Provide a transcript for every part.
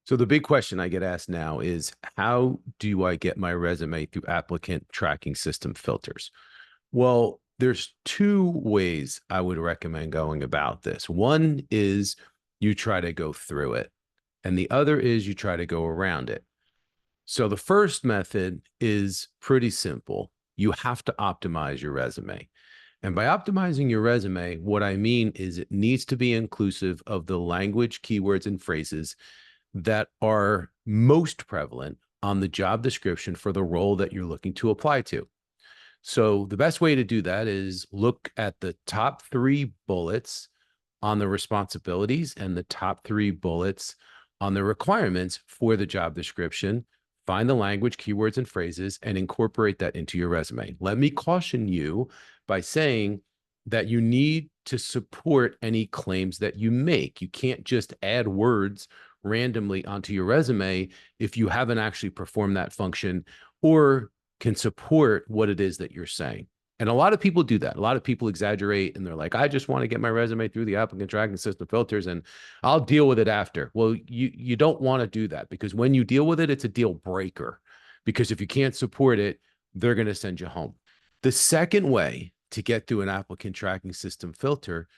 So the big question I get asked now is, how do I get my resume through applicant tracking system filters? Well, there's two ways I would recommend going about this. One is you try to go through it, and the other is you try to go around it. So the first method is pretty simple. You have to optimize your resume. And by optimizing your resume, what I mean is it needs to be inclusive of the language, keywords, and phrases that are most prevalent on the job description for the role that you're looking to apply to. So the best way to do that is look at the top three bullets on the responsibilities and the top three bullets on the requirements for the job description. Find the language, keywords, and phrases and incorporate that into your resume. Let me caution you by saying that you need to support any claims that you make. You can't just add words randomly onto your resume if you haven't actually performed that function or can support what it is that you're saying. And a lot of people do that. A lot of people exaggerate and they're like, I just want to get my resume through the applicant tracking system filters and I'll deal with it after. Well, you don't want to do that, because when you deal with it, it's a deal breaker. Because if you can't support it, they're going to send you home. The second way to get through an applicant tracking system filter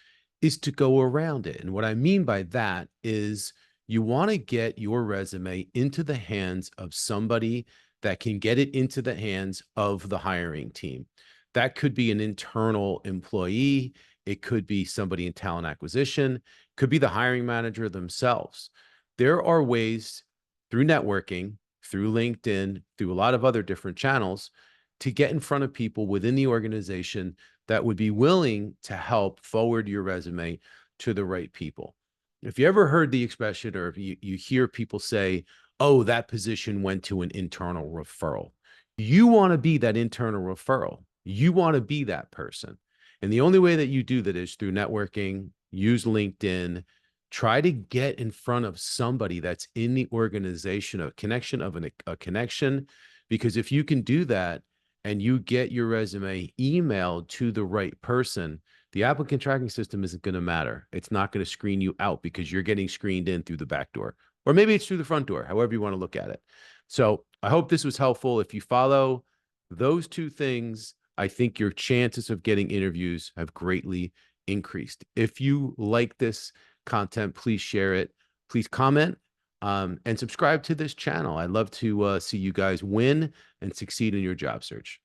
is to go around it. And what I mean by that is you want to get your resume into the hands of somebody that can get it into the hands of the hiring team. That could be an internal employee. It could be somebody in talent acquisition, could be the hiring manager themselves. There are ways through networking, through LinkedIn, through a lot of other different channels to get in front of people within the organization that would be willing to help forward your resume to the right people. If you ever heard the expression, or if you hear people say, oh, that position went to an internal referral, you want to be that internal referral. You want to be that person. And the only way that you do that is through networking. Use LinkedIn. Try to get in front of somebody that's in the organization, a connection of a connection, because if you can do that and you get your resume emailed to the right person, the applicant tracking system isn't going to matter. It's not going to screen you out because you're getting screened in through the back door, or maybe it's through the front door, however you want to look at it. So I hope this was helpful. If you follow those two things, I think your chances of getting interviews have greatly increased. If you like this content, please share it. Please comment and subscribe to this channel. I'd love to see you guys win and succeed in your job search.